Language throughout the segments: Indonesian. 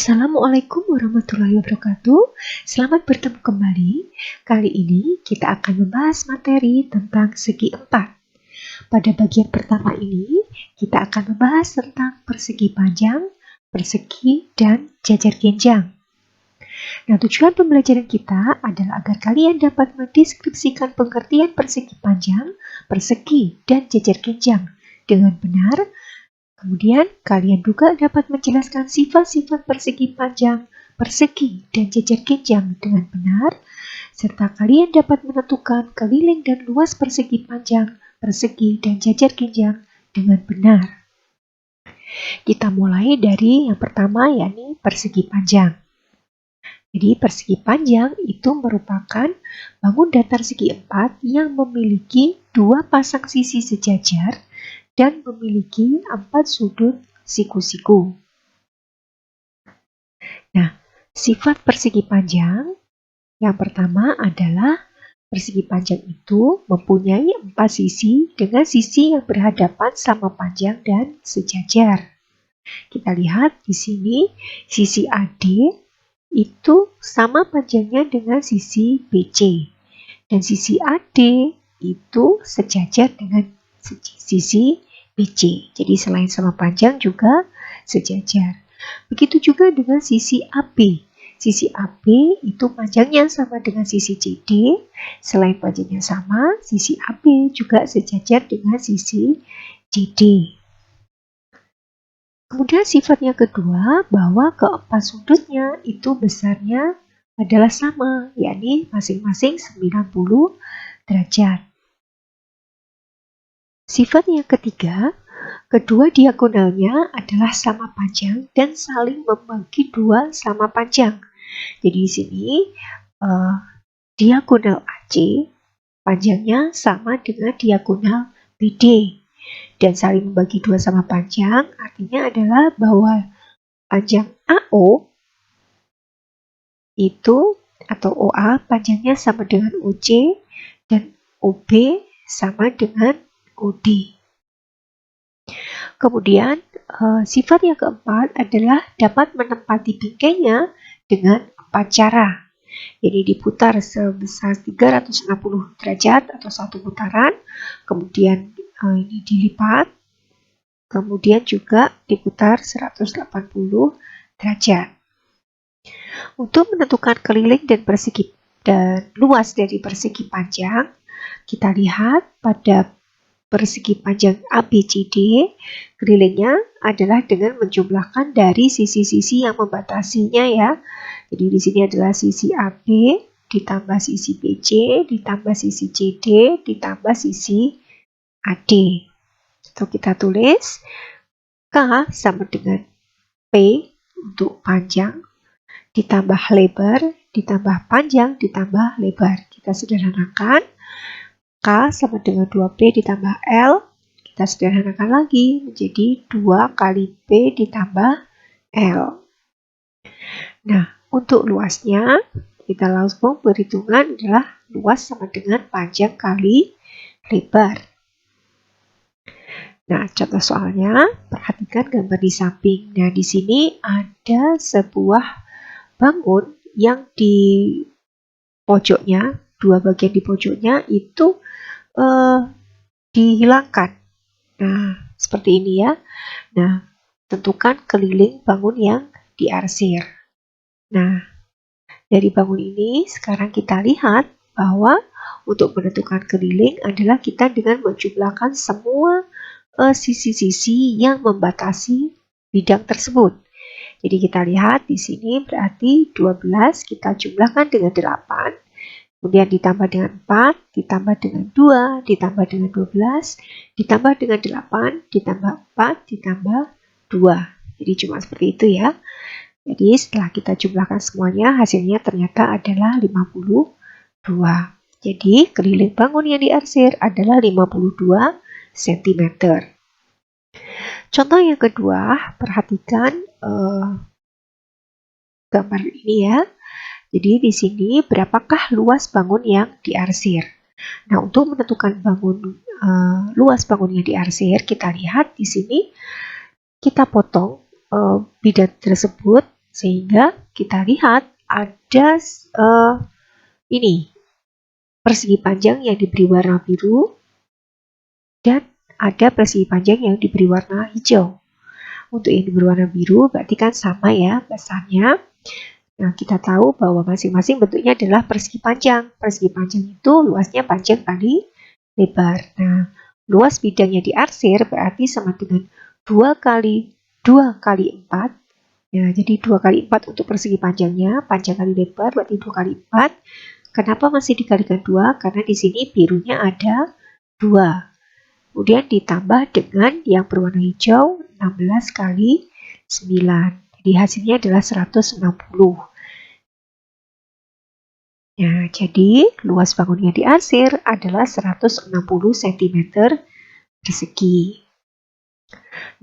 Assalamualaikum warahmatullahi wabarakatuh. Selamat bertemu kembali. Kali ini kita akan membahas materi tentang segi empat. Pada bagian pertama ini, kita akan membahas tentang persegi panjang, persegi, dan jajar genjang. Nah, tujuan pembelajaran kita adalah agar kalian dapat mendeskripsikan pengertian persegi panjang, persegi, dan jajar genjang dengan benar. Kemudian, kalian juga dapat menjelaskan sifat-sifat persegi panjang, persegi, dan jajar genjang dengan benar, serta kalian dapat menentukan keliling dan luas persegi panjang, persegi, dan jajar genjang dengan benar. Kita mulai dari yang pertama, yakni persegi panjang. Jadi, persegi panjang itu merupakan bangun datar segi empat yang memiliki dua pasang sisi sejajar dan memiliki 4 sudut siku-siku. Nah, sifat persegi panjang yang pertama adalah persegi panjang itu mempunyai 4 sisi dengan sisi yang berhadapan sama panjang dan sejajar. Kita lihat di sini sisi AD itu sama panjangnya dengan sisi BC dan sisi AD itu sejajar dengan sisi BC. Jadi selain sama panjang juga sejajar. Begitu juga dengan sisi AB. Sisi AB itu panjangnya sama dengan sisi CD. Selain panjangnya sama, sisi AB juga sejajar dengan sisi CD. Kemudian sifat yang kedua, bahwa keempat sudutnya itu besarnya adalah sama, yakni masing-masing 90 derajat. Sifat yang ketiga, kedua diagonalnya adalah sama panjang dan saling membagi dua sama panjang. Jadi di sini diagonal AC panjangnya sama dengan diagonal BD dan saling membagi dua sama panjang, artinya adalah bahwa panjang AO itu atau OA panjangnya sama dengan OC dan OB sama dengan OD. Kemudian sifat yang keempat adalah dapat menempati bingkainya dengan 4 cara. Jadi diputar sebesar 360 derajat atau satu putaran, kemudian ini dilipat, kemudian juga diputar 180 derajat. Untuk menentukan keliling dan persegi dan luas dari persegi panjang, kita lihat pada persegi panjang ABCD, kelilingnya adalah dengan menjumlahkan dari sisi-sisi yang membatasinya ya. Jadi di sini adalah sisi AB ditambah sisi BC ditambah sisi CD ditambah sisi AD. Atau kita tulis K sama dengan P untuk panjang ditambah lebar ditambah panjang ditambah lebar. Kita sederhanakan. K sama dengan 2P ditambah L, kita sederhanakan lagi menjadi 2 kali P ditambah L. Nah, untuk luasnya, kita langsung perhitungan adalah luas sama dengan panjang kali lebar. Nah, contoh soalnya, perhatikan gambar di samping. Nah, di sini ada sebuah bangun yang di pojoknya, dua bagian di pojoknya itu dihilangkan. Nah, seperti ini ya. Nah, tentukan keliling bangun yang diarsir. Nah, dari bangun ini sekarang kita lihat bahwa untuk menentukan keliling adalah kita dengan menjumlahkan semua sisi-sisi yang membatasi bidang tersebut. Jadi kita lihat di sini berarti 12 kita jumlahkan dengan 8. Kemudian ditambah dengan 4, ditambah dengan 2, ditambah dengan 12, ditambah dengan 8, ditambah 4, ditambah 2. Jadi cuma seperti itu ya. Jadi setelah kita jumlahkan semuanya, hasilnya ternyata adalah 52. Jadi keliling bangun yang diarsir adalah 52 cm. Contoh yang kedua, perhatikan gambar ini ya. Jadi di sini berapakah luas bangun yang diarsir? Nah, untuk menentukan luas bangun yang diarsir, kita lihat di sini kita potong bidang tersebut Sehingga kita lihat ada ini persegi panjang yang diberi warna biru dan ada persegi panjang yang diberi warna hijau. Untuk yang diberi warna biru berarti kan sama ya besarnya. Nah, kita tahu bahwa masing-masing bentuknya adalah persegi panjang. Persegi panjang itu luasnya panjang kali lebar. Nah, luas bidangnya diarsir berarti sama dengan 2 kali 2 kali 4. Ya, jadi 2 kali 4 untuk persegi panjangnya, panjang kali lebar berarti 2 kali 4. Kenapa masih dikalikan 2? Karena di sini birunya ada 2. Kemudian ditambah dengan yang berwarna hijau 16 kali 9. Jadi hasilnya adalah 160. Nah, jadi luas bangun yang diarsir adalah 160 cm persegi.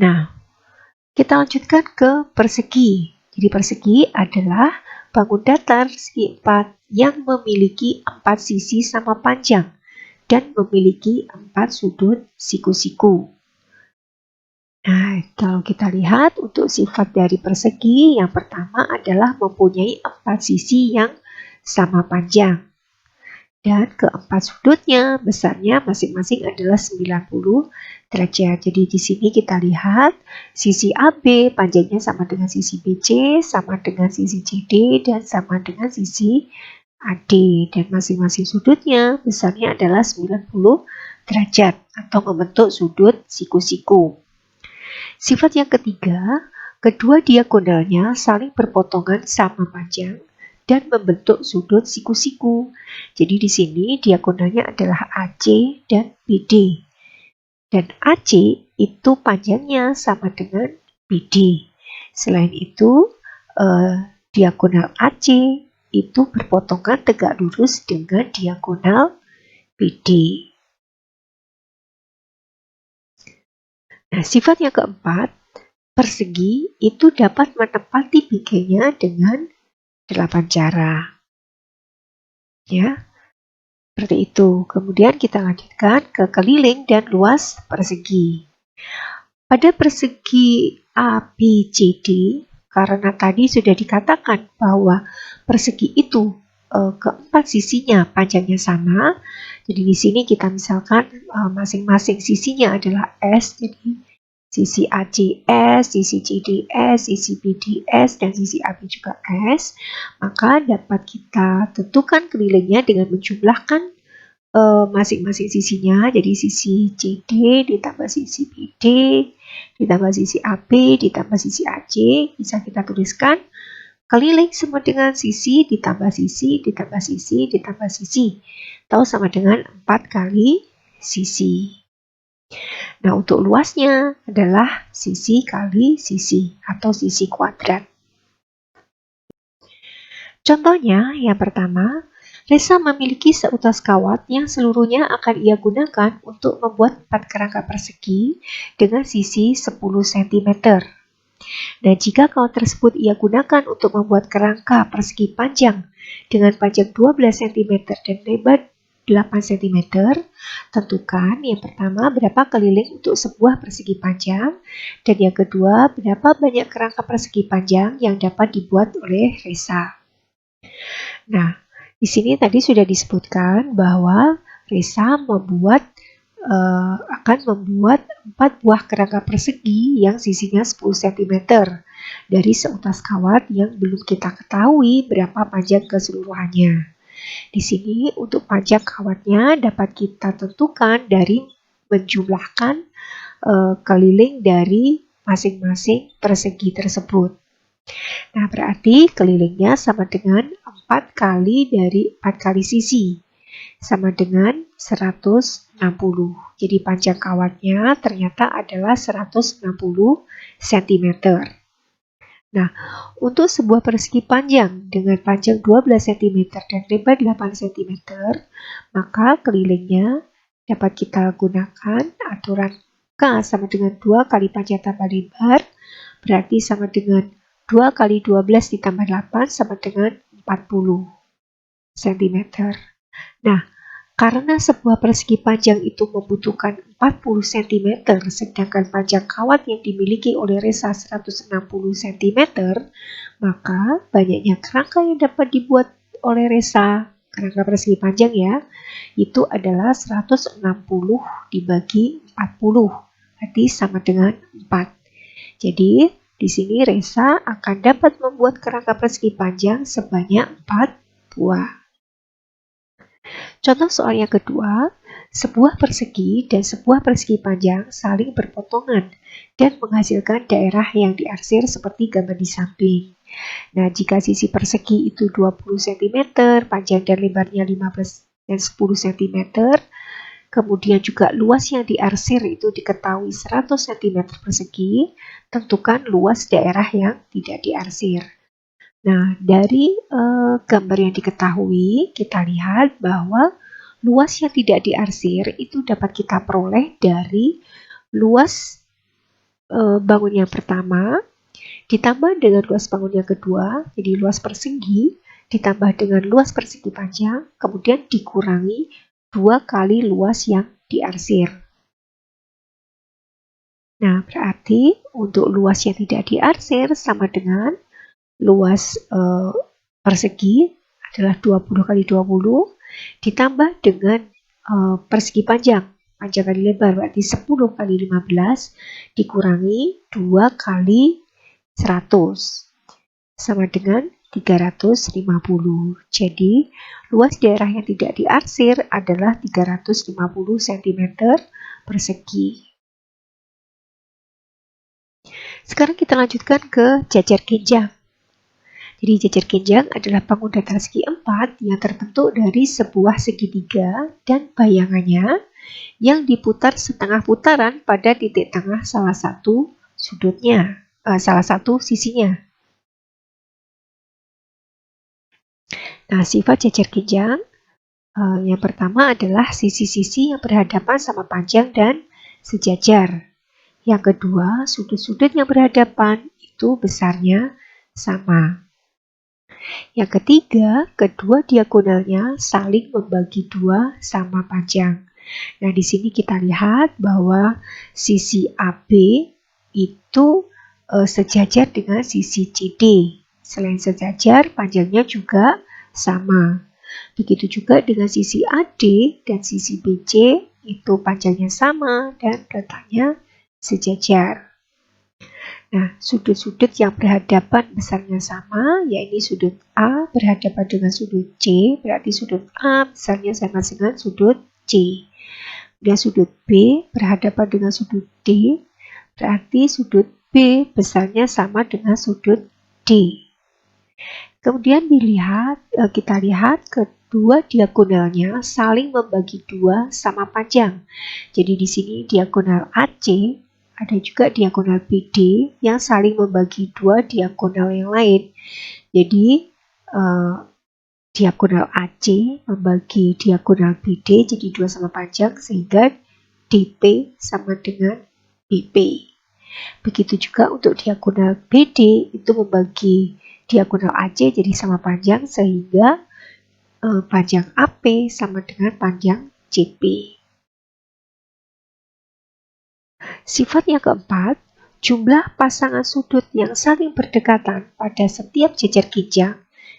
Nah, kita lanjutkan ke persegi. Jadi persegi adalah bangun datar segi 4 yang memiliki 4 sisi sama panjang dan memiliki 4 sudut siku-siku. Nah, kalau kita lihat untuk sifat dari persegi, yang pertama adalah mempunyai 4 sisi yang sama panjang. Dan keempat sudutnya besarnya masing-masing adalah 90 derajat. Jadi di sini kita lihat sisi AB panjangnya sama dengan sisi BC, sama dengan sisi CD, dan sama dengan sisi AD, dan masing-masing sudutnya besarnya adalah 90 derajat atau membentuk sudut siku-siku. Sifat yang ketiga, kedua diagonalnya saling berpotongan sama panjang dan membentuk sudut siku-siku. Jadi di sini diagonalnya adalah AC dan BD. Dan AC itu panjangnya sama dengan BD. Selain itu, diagonal AC itu berpotongan tegak lurus dengan diagonal BD. Nah, sifat yang keempat, persegi itu dapat menempati bingkainya dengan 8 cara. Ya, seperti itu. Kemudian kita lanjutkan ke keliling dan luas persegi. Pada persegi ABCD, karena tadi sudah dikatakan bahwa persegi itu keempat sisinya panjangnya sama. Jadi di sini kita misalkan masing-masing sisinya adalah S, jadi sisi ACS, sisi CDS, sisi BDS, dan sisi AB juga S. Maka dapat kita tentukan kelilingnya dengan menjumlahkan masing-masing sisinya. Jadi sisi CD ditambah sisi BD ditambah sisi AB ditambah sisi AC, bisa kita tuliskan keliling sama dengan sisi ditambah sisi ditambah sisi ditambah sisi, atau sama dengan 4 kali sisi. Nah, untuk luasnya adalah sisi kali sisi atau sisi kuadrat. Contohnya, yang pertama, Resa memiliki seutas kawat yang seluruhnya akan ia gunakan untuk membuat 4 kerangka persegi dengan sisi 10 cm. Dan jika kawat tersebut ia gunakan untuk membuat kerangka persegi panjang dengan panjang 12 cm dan lebar 8 cm, tentukan yang pertama berapa keliling untuk sebuah persegi panjang, dan yang kedua berapa banyak kerangka persegi panjang yang dapat dibuat oleh Resa. Nah, di sini tadi sudah disebutkan bahwa Resa akan membuat 4 buah kerangka persegi yang sisinya 10 cm dari seutas kawat yang belum kita ketahui berapa panjang keseluruhannya. Di sini untuk panjang kawatnya dapat kita tentukan dari menjumlahkan keliling dari masing-masing persegi tersebut. Nah, berarti kelilingnya sama dengan 4 kali dari 4 kali sisi, sama dengan 160. Jadi panjang kawatnya ternyata adalah 160 cm. Nah, untuk sebuah persegi panjang dengan panjang 12 cm dan lebar 8 cm, maka kelilingnya dapat kita gunakan aturan K sama dengan 2 kali panjang tambah lebar, berarti sama dengan 2 kali 12 ditambah 8 sama dengan 40 cm. Nah, karena sebuah persegi panjang itu membutuhkan 40 cm, sedangkan panjang kawat yang dimiliki oleh Resa 160 cm, Maka banyaknya kerangka yang dapat dibuat oleh Resa, kerangka persegi panjang ya, itu adalah 160 dibagi 40, berarti sama dengan 4. Jadi di sini Resa akan dapat membuat kerangka persegi panjang sebanyak 4 buah. Contoh soal yang kedua, sebuah persegi dan sebuah persegi panjang saling berpotongan dan menghasilkan daerah yang diarsir seperti gambar di samping. Nah, jika sisi persegi itu 20 cm, panjang dan lebarnya 15 dan 10 cm, kemudian juga luas yang diarsir itu diketahui 100 cm persegi, tentukan luas daerah yang tidak diarsir. Nah, dari gambar yang diketahui, kita lihat bahwa luas yang tidak diarsir itu dapat kita peroleh dari luas bangun yang pertama ditambah dengan luas bangun yang kedua, jadi luas persegi ditambah dengan luas persegi panjang, kemudian dikurangi 2 kali luas yang diarsir. Nah, berarti untuk luas yang tidak diarsir sama dengan luas persegi adalah 20 kali 20 ditambah dengan persegi panjang kali lebar, berarti 10 kali 15 dikurangi 2 kali 100 sama dengan 350. Jadi luas daerah yang tidak diarsir adalah 350 cm persegi. Sekarang kita lanjutkan ke jajar genjang. Jadi jajar genjang adalah bangun datar segi 4 yang terbentuk dari sebuah segitiga dan bayangannya yang diputar setengah putaran pada titik tengah salah satu sisinya. Nah, sifat jajar genjang yang pertama adalah sisi-sisi yang berhadapan sama panjang dan sejajar. Yang kedua, sudut-sudut yang berhadapan itu besarnya sama. Yang ketiga, kedua diagonalnya saling membagi 2 sama panjang. Nah, di sini kita lihat bahwa sisi AB itu sejajar dengan sisi CD. Selain sejajar, panjangnya juga sama. Begitu juga dengan sisi AD dan sisi BC, itu panjangnya sama dan letaknya sejajar. Nah, sudut-sudut yang berhadapan besarnya sama, yaitu sudut A berhadapan dengan sudut C, berarti sudut A besarnya sama dengan sudut C. Dan sudut B berhadapan dengan sudut D, berarti sudut B besarnya sama dengan sudut D. Kemudian kita lihat kedua diagonalnya saling membagi 2 sama panjang. Jadi di sini diagonal AC, ada juga diagonal BD yang saling membagi 2 diagonal yang lain. Jadi diagonal AC membagi diagonal BD jadi 2 sama panjang, sehingga DP sama dengan BP. Begitu juga untuk diagonal BD itu membagi diagonal AC jadi sama panjang, sehingga panjang AP sama dengan panjang CP. Sifat yang keempat, jumlah pasangan sudut yang saling berdekatan pada setiap jajar genjang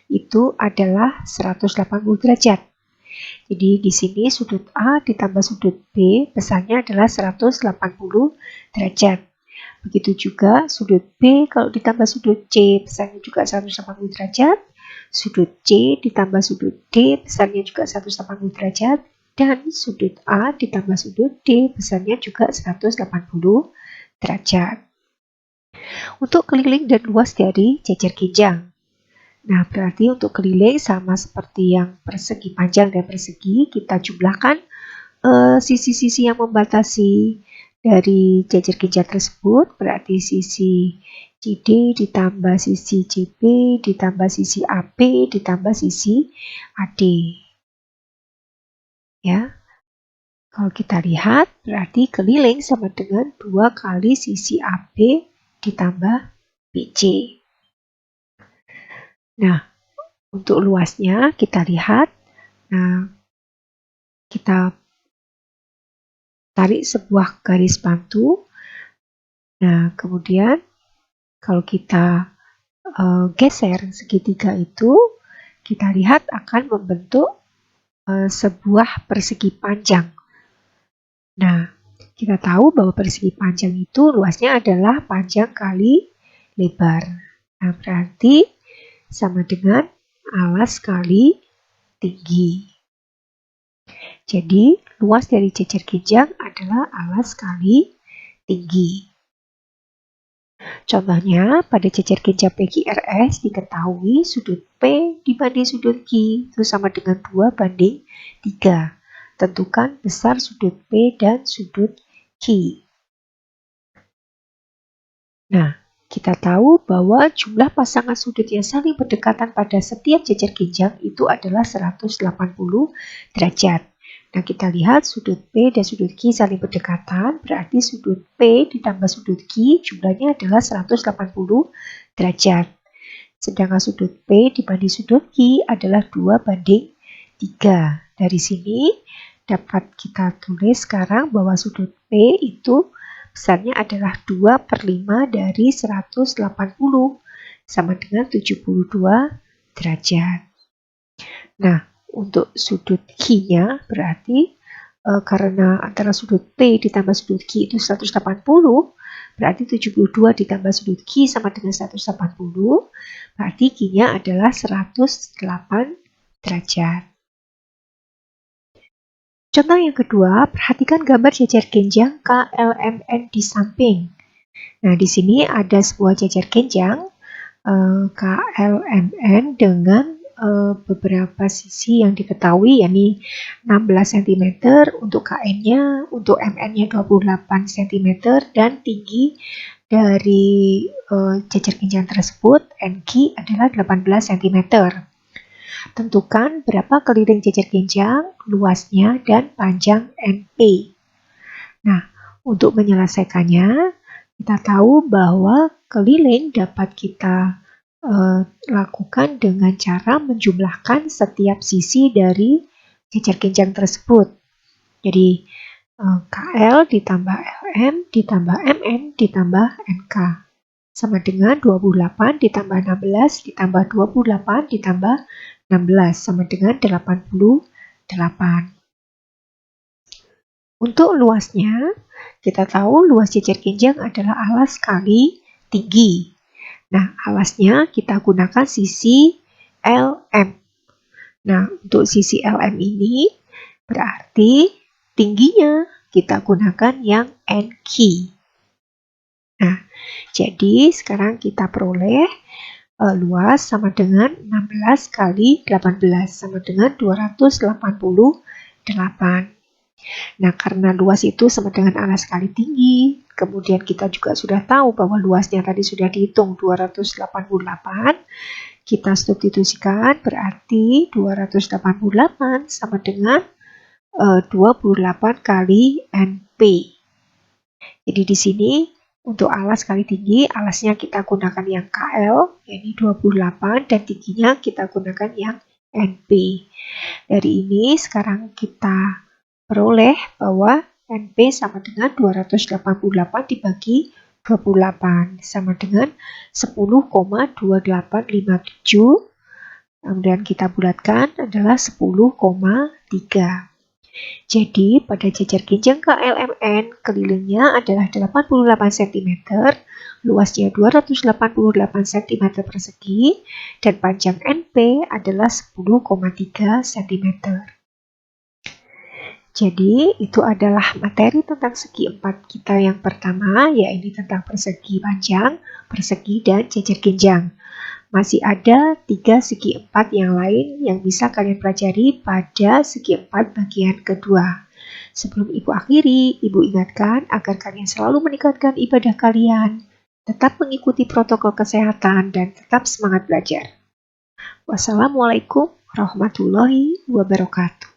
itu adalah 180 derajat. Jadi di sini sudut A ditambah sudut B besarnya adalah 180 derajat. Begitu juga sudut B kalau ditambah sudut C besarnya juga 180 derajat. Sudut C ditambah sudut D besarnya juga 180 derajat. Dan sudut A ditambah sudut D besarnya juga 180 derajat. Untuk keliling dan luas dari jajar genjang. Nah, berarti untuk keliling sama seperti yang persegi panjang dan persegi, kita jumlahkan sisi-sisi yang membatasi dari jajar genjang tersebut, berarti sisi CD ditambah sisi CB ditambah sisi AP ditambah sisi AD. Ya, kalau kita lihat berarti keliling sama dengan 2 kali sisi AB ditambah BC. Nah, untuk luasnya kita lihat, nah kita tarik sebuah garis bantu. Nah, kemudian kalau kita geser segitiga itu, kita lihat akan membentuk sebuah persegi panjang. Nah, kita tahu bahwa persegi panjang itu luasnya adalah panjang kali lebar. Nah, berarti sama dengan alas kali tinggi. Jadi, luas dari jejer genjang adalah alas kali tinggi. Contohnya, pada jejer genjang PQRS diketahui sudut P dibanding sudut Q itu sama dengan 2 banding 3. Tentukan besar sudut P dan sudut Q. Nah, kita tahu bahwa jumlah pasangan sudut yang saling berdekatan pada setiap jejer genjang itu adalah 180 derajat. Nah, kita lihat sudut P dan sudut Q saling berdekatan, berarti sudut P ditambah sudut Q jumlahnya adalah 180 derajat. Sedangkan sudut P dibanding sudut Q adalah 2 banding 3. Dari sini dapat kita tulis sekarang bahwa sudut P itu besarnya adalah 2/5 dari 180 sama dengan 72 derajat. Nah, untuk sudut Q-nya berarti karena antara sudut P ditambah sudut Q itu 180, berarti 72 ditambah sudut Q sama dengan 180, berarti Q-nya adalah 108 derajat. Contoh yang kedua, perhatikan gambar jejer genjang KLMN di samping. Nah, di sini ada sebuah jejer genjang KLMN dengan beberapa sisi yang diketahui, yakni 16 cm untuk KN-nya, untuk MN-nya 28 cm, dan tinggi dari jejer genjang tersebut NQ adalah 18 cm. Tentukan berapa keliling jejer genjang, luasnya, dan panjang NP. Nah, untuk menyelesaikannya, kita tahu bahwa keliling dapat kita lakukan dengan cara menjumlahkan setiap sisi dari jejer genjang tersebut. Jadi KL ditambah LM ditambah MN ditambah NK sama dengan 28 ditambah 16 ditambah 28 ditambah 16 sama dengan 88. Untuk luasnya, kita tahu luas jejer genjang adalah alas kali tinggi. Nah, alasnya kita gunakan sisi LM. Nah, untuk sisi LM ini berarti tingginya kita gunakan yang NQ. Nah, jadi sekarang kita peroleh luas sama dengan 16 kali 18 sama dengan 288. Nah, karena luas itu sama dengan alas kali tinggi, kemudian kita juga sudah tahu bahwa luasnya tadi sudah dihitung 288, kita substitusikan berarti 288 sama dengan 28 kali NP. Jadi di sini untuk alas kali tinggi, alasnya kita gunakan yang KL, yaitu 28, dan tingginya kita gunakan yang NP. Dari ini sekarang kita peroleh bahwa NP sama dengan 288 dibagi 28 sama dengan 10,2857. Kemudian kita bulatkan adalah 10,3. Jadi pada jejer genjang KLMN kelilingnya adalah 88 cm, luasnya 288 cm persegi, dan panjang NP adalah 10,3 cm. Jadi, itu adalah materi tentang segi 4 kita yang pertama, yaitu tentang persegi panjang, persegi, dan jejer genjang. Masih ada 3 segi 4 yang lain yang bisa kalian pelajari pada segi 4 bagian kedua. Sebelum Ibu akhiri, Ibu ingatkan agar kalian selalu meningkatkan ibadah kalian, tetap mengikuti protokol kesehatan, dan tetap semangat belajar. Wassalamualaikum warahmatullahi wabarakatuh.